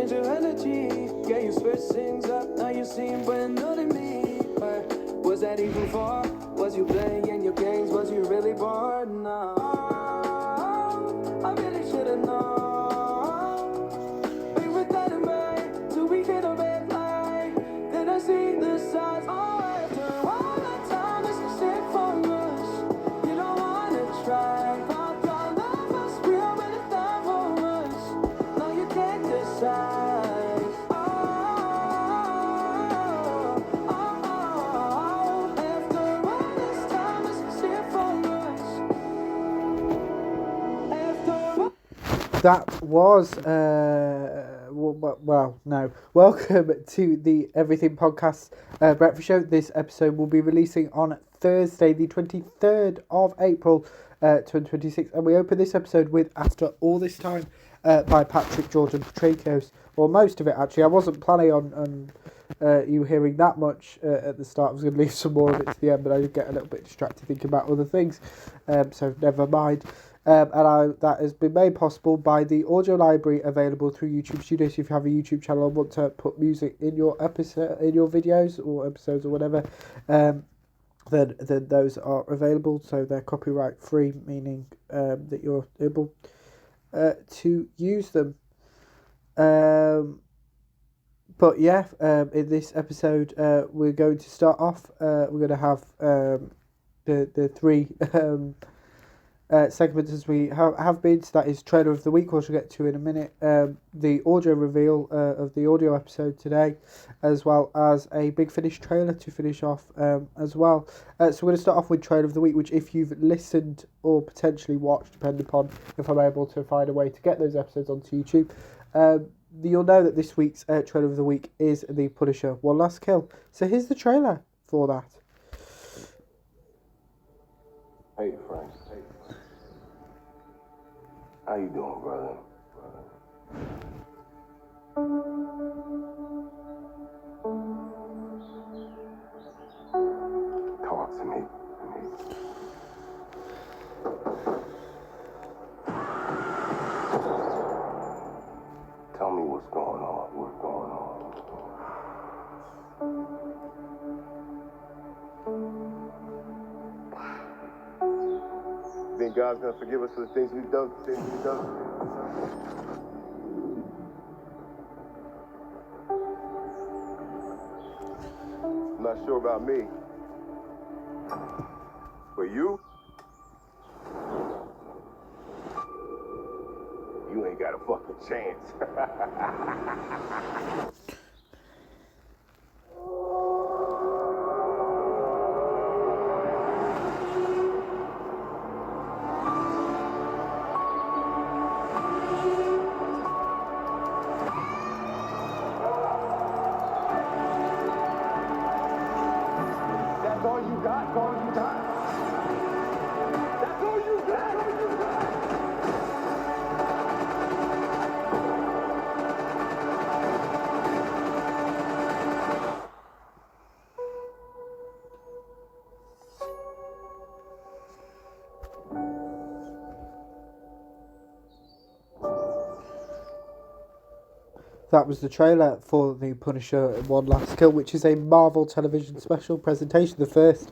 change your energy. Yeah, you switch things up, now you seem brand new to me. But was that even for? Was you playing your games? Was you really bored? No, I really should've known. We were dynamite till we hit a red light. Then I see the signs. Oh, after all the time, it's a shit for us. You don't wanna try. Pop your love was real, but it's not for us. No, you can't decide. Oh, after all this time, it's a shit for us. After all. That was no. Welcome to the Everything Podcast Breakfast Show. This episode will be releasing on Thursday, the 23rd of April, 2026, and we open this episode with "After All This Time" by Patrick Jordan Patricos, or most of it actually. I wasn't planning on you hearing that much at the start. I was going to leave some more of it to the end, but I did get a little bit distracted thinking about other things, so never mind. That has been made possible by the audio library available through YouTube Studio. So if you have a YouTube channel and want to put music in your episode, in your videos or episodes or whatever, then those are available. So they're copyright free, meaning that you're able to use them. But yeah, in this episode, we're going to start off. We're going to have the three segments as we have been. So that is trailer of the week, which we'll get to in a minute. The audio reveal of the audio episode today, as well as a Big Finish trailer to finish off as well. So we're going to start off with trailer of the week, which if you've listened or potentially watched, depending upon if I'm able to find a way to get those episodes onto YouTube, you'll know that this week's trailer of the week is The Punisher: One Last Kill. So here's the trailer for that. Hey, Frank. How you doing, brother? Talk to me. Tell me what's going on. Think God's gonna forgive us for the things we've done? I'm not sure about me. But you ain't got a fucking chance. That's all you got? That's all you got? That was the trailer for The Punisher: One Last Kill, which is a Marvel television special presentation, the first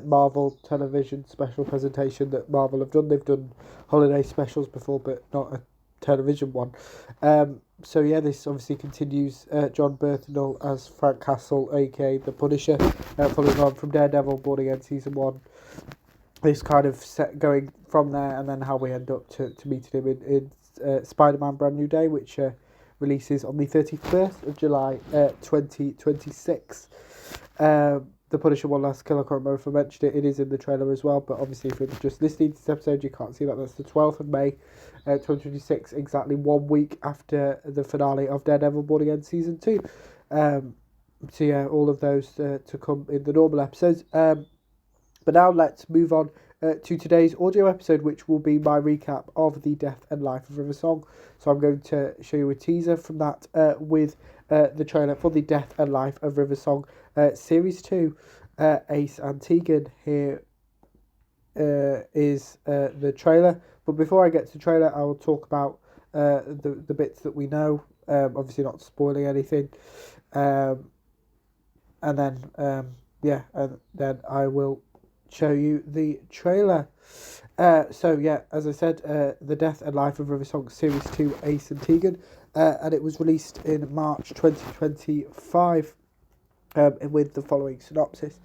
Marvel television special presentation that Marvel have done. They've done holiday specials before, but not a television one. So yeah, this obviously continues John Bernthal as Frank Castle, aka The Punisher, following on from Daredevil, Born Again Season 1. This kind of set going from there, and then how we end up to meeting him in Spider-Man Brand New Day, which releases on the 31st of July 2026. The Punisher: One Last Kill, I can't remember if I mentioned it, it is in the trailer as well, but obviously if you're just listening to this episode you can't see that. That's the 12th of May 2026, exactly 1 week after the finale of Daredevil Born Again Season 2. So yeah, all of those to come in the normal episodes. But now let's move on to today's audio episode, which will be my recap of the death and life of River Song. So I'm going to show you a teaser from that with the trailer for the death and life of River Song Series 2. Ace Antigan here is the trailer. But before I get to the trailer, I will talk about the bits that we know. Obviously not spoiling anything. And then and then I will show you the trailer. So yeah, as I said, The Death and Life of River Song Series 2, Ace and Tegan, and it was released in March 2025 with the following synopsis.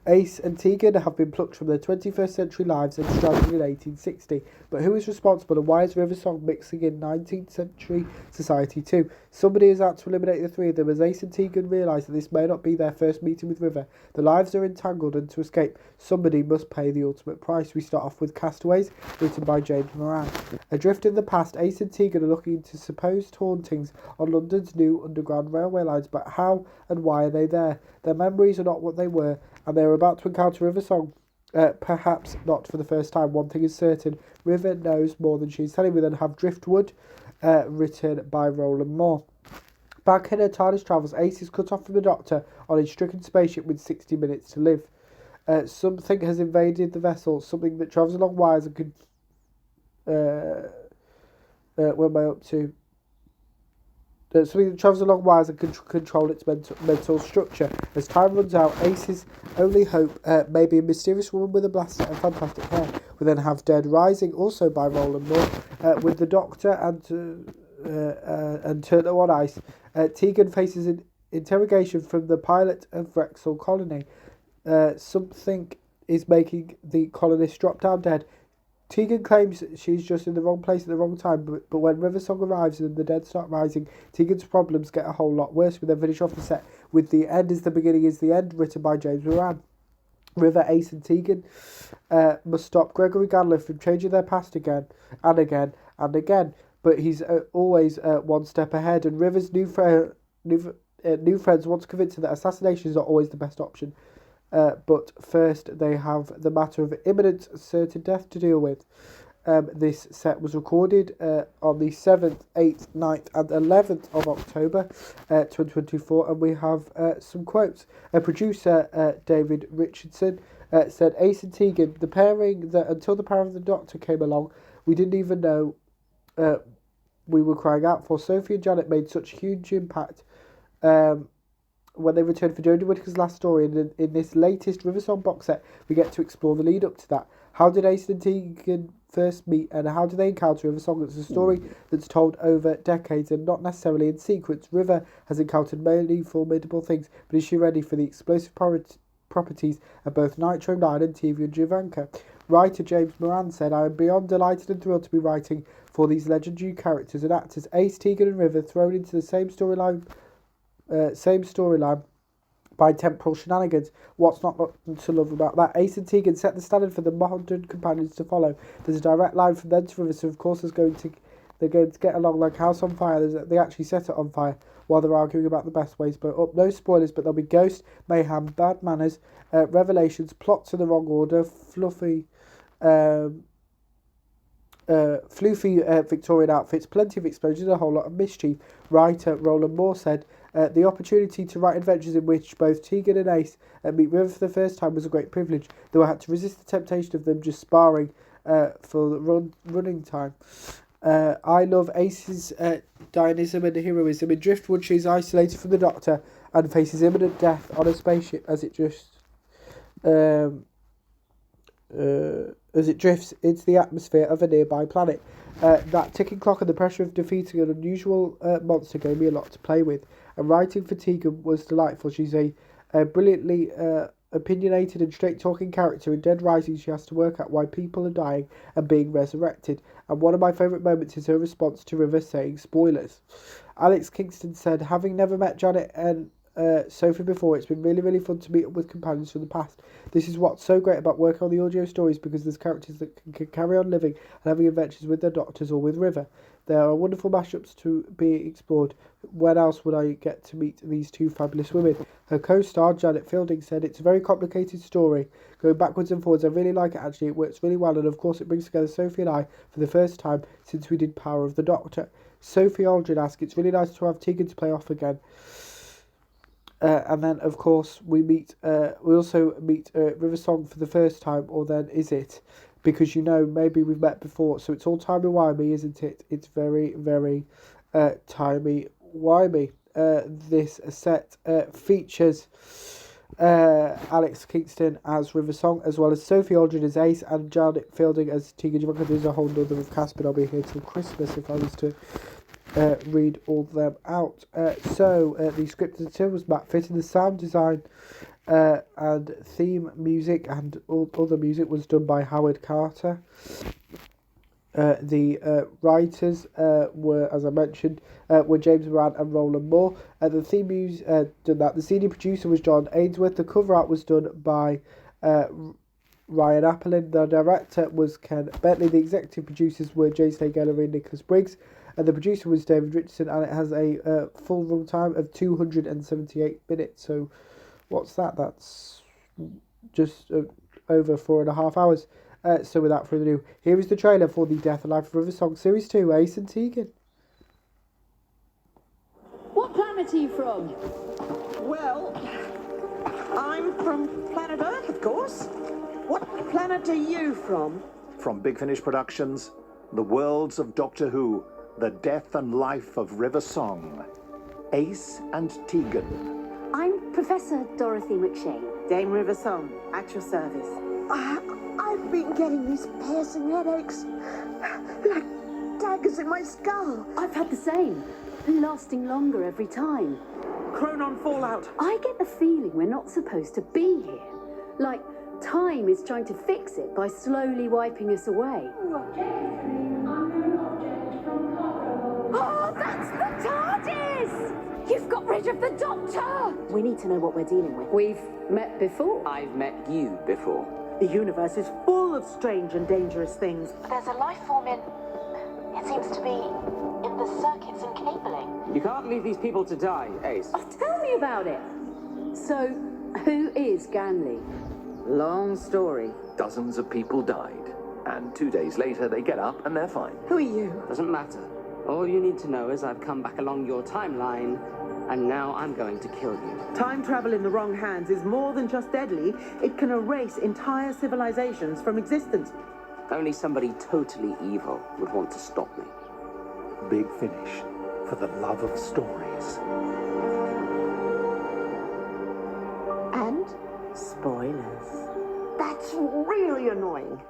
Ace and Tegan have been plucked from their 21st century lives and stranded in 1860. But who is responsible, and why is River Song mixing in 19th century society too? Somebody is out to eliminate the three of them. As Ace and Tegan realise that this may not be their first meeting with River, their lives are entangled, and to escape, somebody must pay the ultimate price. We start off with Castaways, written by James Moran. Adrift in the past, Ace and Tegan are looking into supposed hauntings on London's new underground railway lines, but how and why are they there? Their memories are not what they were, and they are about to encounter River Song. Perhaps not for the first time. One thing is certain, River knows more than she's telling. We then have Driftwood, written by Roland Moore. Back in her TARDIS travels, Ace is cut off from the Doctor on a stricken spaceship with 60 minutes to live. Something has invaded the vessel, something that travels along wires and could... where am I up to? Something that travels along wires and can control its mental structure. As time runs out, Ace's only hope may be a mysterious woman with a blaster and fantastic hair. We then have Dead Rising, also by Roland Moore, with the Doctor and Turtle on Ice. Tegan faces an interrogation from the pilot of Wrexham Colony. Something is making the colonists drop down dead. Tegan claims she's just in the wrong place at the wrong time, but when River Song arrives and the dead start rising, Tegan's problems get a whole lot worse. We then finish off the set with The End is the Beginning is the End, written by James Moran. River, Ace and Tegan must stop Gregory Ganley from changing their past again and again and again, but he's always one step ahead, and River's new friends want to convince her that assassination is not always the best option. But first they have the matter of imminent certain death to deal with. This set was recorded on the 7th, 8th, 9th and 11th of October 2024, and we have some quotes. Producer David Richardson said, Ace and Tegan, the pairing that until the power of the Doctor came along, we didn't even know we were crying out for. Sophie and Janet made such huge impact when they returned for Jodie Whittaker's last story, and in this latest River Song box set, we get to explore the lead up to that. How did Ace and Tegan first meet, and how do they encounter River Song? It's a story that's told over decades and not necessarily in sequence. River has encountered many formidable things, but is she ready for the explosive properties of both Nitro 9 and TV and Jovanka? Writer James Moran said, I am beyond delighted and thrilled to be writing for these legendary characters and actors. Ace, Tegan and River thrown into the same storyline by temporal shenanigans. What's not to love about that? Ace and Tegan set the standard for the modern companions to follow. There's a direct line from them to River, so of course they're going to get along like house on fire. They actually set it on fire while they're arguing about the best ways to blow up. No spoilers, but there'll be ghost, mayhem, bad manners, revelations, plots in the wrong order, floofy Victorian outfits, plenty of explosions, and a whole lot of mischief. Writer Roland Moore said, the opportunity to write adventures in which both Tegan and Ace meet River for the first time was a great privilege, though I had to resist the temptation of them just sparring for the running time. I love Ace's dynamism and heroism. In Driftwood, she is isolated from the Doctor and faces imminent death on a spaceship as it drifts into the atmosphere of a nearby planet. That ticking clock and the pressure of defeating an unusual monster gave me a lot to play with. And writing for Tegan was delightful. She's a brilliantly opinionated and straight-talking character. In Dead Rising, she has to work out why people are dying and being resurrected. And one of my favourite moments is her response to River saying spoilers. Alex Kingston said, having never met Janet and Sophie before, it's been really, really fun to meet up with companions from the past. This is what's so great about working on the audio stories, because there's characters that can carry on living and having adventures with their Doctors or with River. There are wonderful mashups to be explored. When else would I get to meet these two fabulous women? Her co-star, Janet Fielding, said, it's a very complicated story, going backwards and forwards. I really like it, actually. It works really well, and of course it brings together Sophie and I for the first time since we did Power of the Doctor. Sophie Aldrin asked, it's really nice to have Tegan to play off again. And then, of course, we also meet River Song for the first time, or then is it? because maybe we've met before. So it's all timey-wimey, isn't it? It's very, very timey-wimey. This set features Alex Kingston as River Song, as well as Sophie Aldred as Ace and Janet Fielding as Tegan Giovanka. There's a whole nother of cast, but I'll be here till Christmas if I was to read all of them out. So the script and film was Matt Fitton. The sound design and theme music and all other music was done by Howard Carter. The writers were, as I mentioned, were James Moran and Roland Moore. The theme music done that. The senior producer was John Ainsworth. The cover art was done by Ryan Applin. The director was Ken Bentley. The executive producers were Jason Geller and Nicholas Briggs. And the producer was David Richardson. And it has a full run time of 278 minutes. So what's that? That's just over 4.5 hours. So without further ado, here is the trailer for the Death and Life of River Song Series 2, Ace and Tegan. What planet are you from? Well, I'm from planet Earth, of course. What planet are you from? From Big Finish Productions, the worlds of Doctor Who, the death and life of River Song, Ace and Tegan. I'm Professor Dorothy McShane. Dame River Song, at your service. I've been getting these piercing headaches, like daggers in my skull. I've had the same, lasting longer every time. Chronon fallout. I get the feeling we're not supposed to be here. Like time is trying to fix it by slowly wiping us away. Oh, that's the TARDIS! You've got rid of the Doctor! We need to know what we're dealing with. We've met before. I've met you before. The universe is full of strange and dangerous things. There's a life form it seems to be in the circuits and cabling. You can't leave these people to die, Ace. Oh, tell me about it. So, who is Ganley? Long story. Dozens of people died, and 2 days later they get up and they're fine. Who are you? Doesn't matter. All you need to know is I've come back along your timeline, and now I'm going to kill you. Time travel in the wrong hands is more than just deadly. It can erase entire civilizations from existence. Only somebody totally evil would want to stop me. Big Finish, for the love of stories. And spoilers. That's really annoying.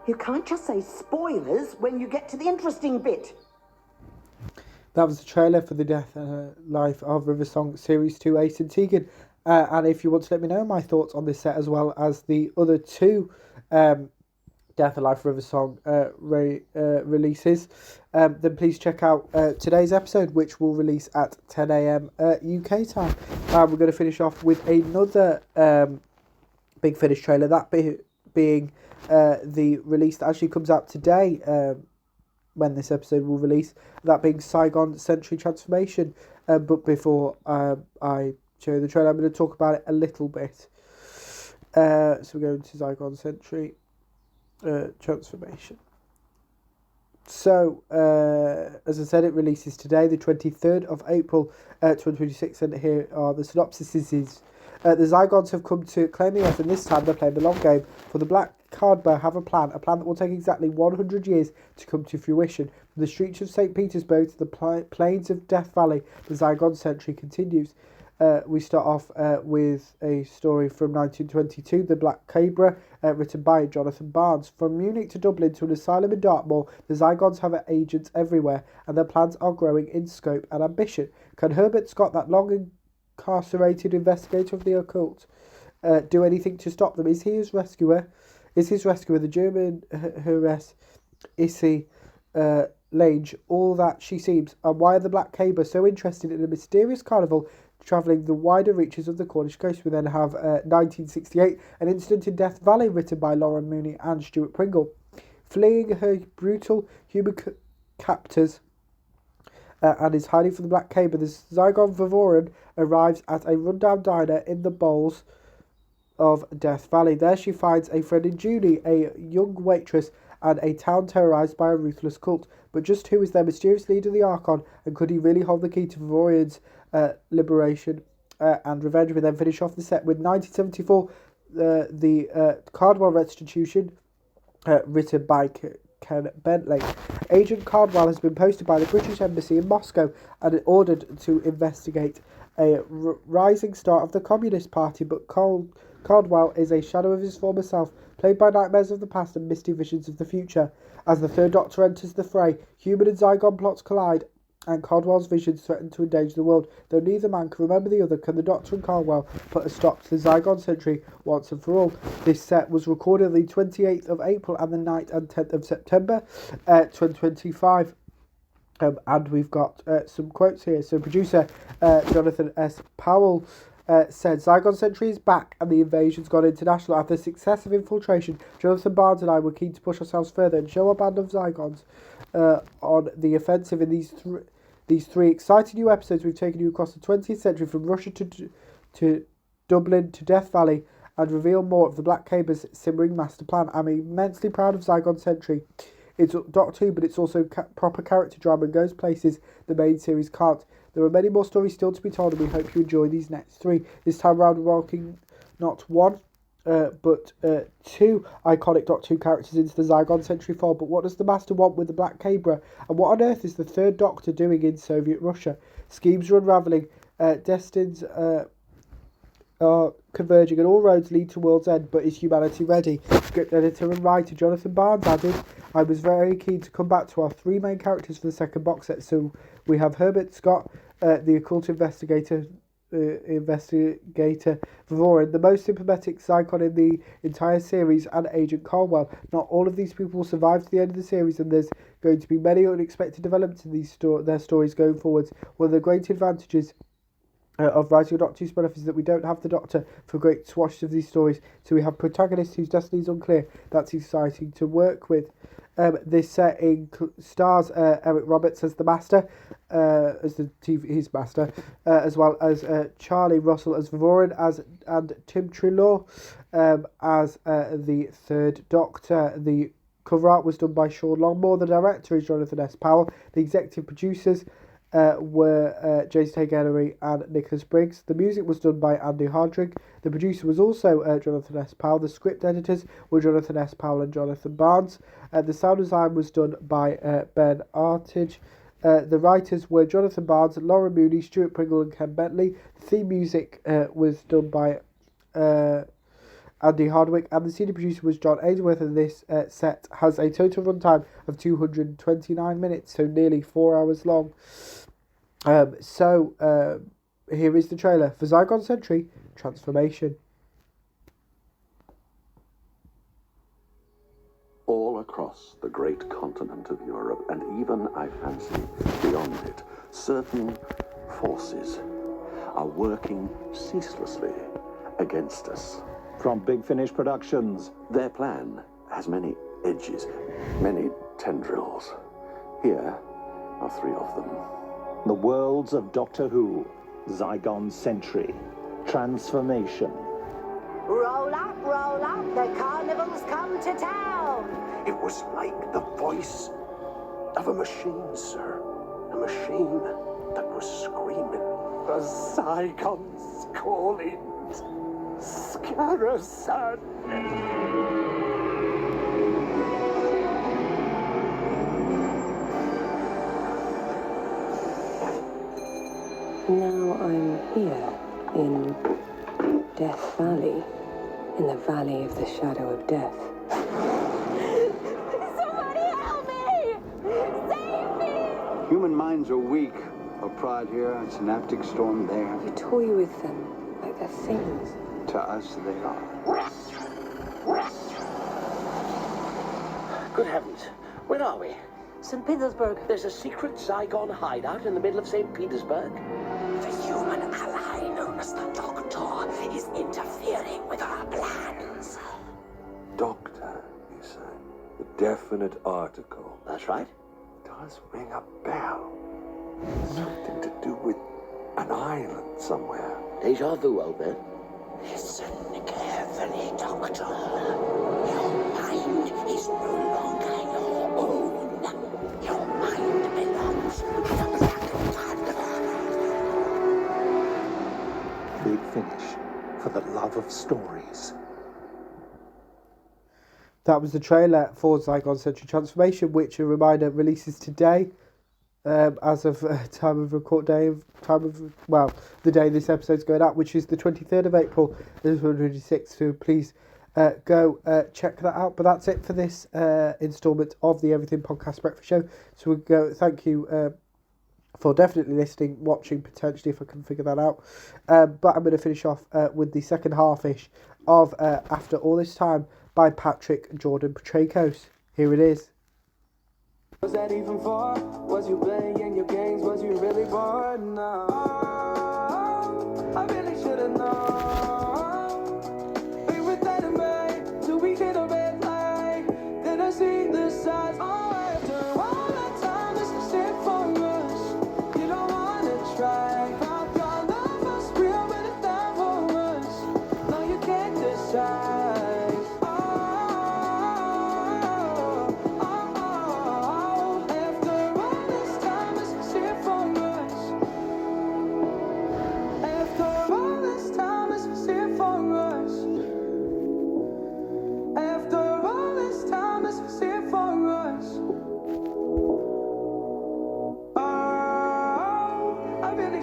You can't just say spoilers when you get to the interesting bit. That was the trailer for the Death and Life of River Song Series 2, Ace and Tegan. And if you want to let me know my thoughts on this set as well as the other two Death and Life of River Song releases, then please check out today's episode, which will release at 10 a.m. UK time. We're going to finish off with another Big Finish trailer, that being the release that actually comes out today, when this episode will release, that being Saigon Century Transformation. But before I show you the trailer, I'm going to talk about it a little bit. So we're going to Saigon Century Transformation. So, as I said, it releases today, the 23rd of April, 2026, and here are the synopsises. The Zygons have come to claim the Earth, and this time they're playing the long game. For the Black Cardboard have a plan that will take exactly 100 years to come to fruition. From the streets of St. Petersburg to the plains of Death Valley, the Zygon century continues. We start off with a story from 1922, The Black Cobra, written by Jonathan Barnes. From Munich to Dublin to an asylum in Dartmoor, the Zygons have agents everywhere, and their plans are growing in scope and ambition. Can Herbert Scott, that long incarcerated investigator of the occult, do anything to stop them? Is his rescuer the German heiress Issy Lange all that she seems? And why are the Black Cobra so interested in a mysterious carnival travelling the wider reaches of the Cornish coast? We then have 1968, An Incident in Death Valley, written by Lauren Mooney and Stuart Pringle. Fleeing her brutal human captors and is hiding from the Black Cobra, the Zygon Vavoran arrives at a rundown diner in the bowels of Death Valley. There she finds a friend in Julie, a young waitress, and a town terrorised by a ruthless cult. But just who is their mysterious leader, the Archon, and could he really hold the key to Vavorian's liberation and revenge? We then finish off the set with 1974, the Cardwell Restitution, written by Ken Bentley. Agent Cardwell has been posted by the British Embassy in Moscow and ordered to investigate a rising star of the Communist Party, but Cardwell is a shadow of his former self, played by nightmares of the past and misty visions of the future. As the Third Doctor enters the fray, human and Zygon plots collide, and Cardwell's visions threaten to endanger the world. Though neither man can remember the other, can the Doctor and Cardwell put a stop to the Zygon century once and for all? This set was recorded on the 28th of April and the 9th and 10th of September 2025. And we've got some quotes here. So producer Jonathan S. Powell said, Zygon Century is back and the invasion's gone international. After successive infiltration, Jonathan Barnes and I were keen to push ourselves further and show our band of Zygons on the offensive in these three exciting new episodes. We've taken you across the 20th century from Russia to Dublin to Death Valley and reveal more of the Black Cable's simmering master plan. I'm immensely proud of Zygon Century. It's Doctor Who, but it's also proper character drama and goes places the main series can't. There are many more stories still to be told, and we hope you enjoy these next three. This time around, we're welcoming not one, but two iconic Doctor Who characters into the Zygon Century fold. But what does the Master want with the Black Cabra? And what on earth is the Third Doctor doing in Soviet Russia? Schemes are unravelling, destinies are converging, and all roads lead to World's End. But is humanity ready? Script editor and writer Jonathan Barnes added, I was very keen to come back to our three main characters for the second box set. So we have Herbert Scott, the occult investigator Vovorin, the most sympathetic Zygon in the entire series, and Agent Caldwell. Not all of these people will survive to the end of the series, and there's going to be many unexpected developments in their stories going forwards. One of the great advantages of writing a Doctor Who spin-off is that we don't have the Doctor for great swatches of these stories, so we have protagonists whose destiny is unclear. That's exciting to work with. This set stars Eric Roberts as the Master, as his Master, as well as Charlie Russell as Vovorin, and Tim Treloar as the Third Doctor. The cover art was done by Sean Longmore. The director is Jonathan S. Powell. The executive producers were Jason Haig-Ellery and Nicholas Briggs. The music was done by Andy Hardrick. The producer was also Jonathan S. Powell. The script editors were Jonathan S. Powell and Jonathan Barnes. The sound design was done by Ben Artage. The writers were Jonathan Barnes, Laura Mooney, Stuart Pringle and Ken Bentley. The theme music was done by Andy Hardwick, and the senior producer was John Ainsworth, and this set has a total runtime of 229 minutes, so nearly 4 hours long. Here is the trailer for Zygon Century Transformation. All across the great continent of Europe, and even, I fancy, beyond it, certain forces are working ceaselessly against us. From Big Finish Productions. Their plan has many edges, many tendrils. Here are three of them. The Worlds of Doctor Who, Zygon Century, Transformation. Roll up, the carnival's come to town. It was like the voice of a machine, sir. A machine that was screaming. The Zygon's calling. Scarasan. Now I'm here in Death Valley, in the Valley of the Shadow of Death. Somebody help me! Save me! Human minds are weak. A pride here, a synaptic storm there. You toy with them like they're things. To us, they are. Good heavens, where are we? St. Petersburg. There's a secret Zygon hideout in the middle of St. Petersburg? The human ally known as the Doctor is interfering with our plans. Doctor, you say? A definite article. That's right. Does ring a bell. Something to do with an island somewhere. Deja vu, old man. Listen carefully, Doctor. Your mind is no longer your own. Your mind belongs to the Black Panther. Big Finish, for the love of stories. that was the trailer for Zygon Century Transformation, which, a reminder, releases today, as of the day this episode's going out, which is the 23rd of April, 2026. So please go check that out. But that's it for this instalment of the Everything Podcast Breakfast Show. So we'll go. Thank you for definitely listening, watching, potentially, if I can figure that out. But I'm going to finish off with the second half-ish of After All This Time by Patrick Jordan Petrakos. Here it is. Was that even for? Was you playing your games? Was you really bored? No, I really should have known. We were that in May till we hit a red light. Then I see the signs. Oh, after all that time, this is it for us. You don't wanna try. Thought your love was real, but it's not for us. No, you can't decide.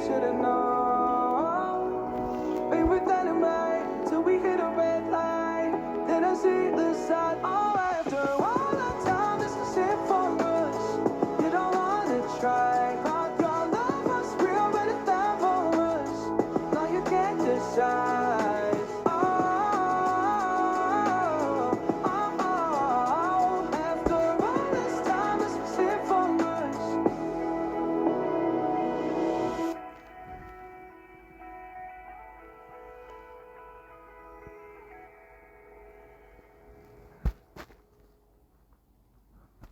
Should've known.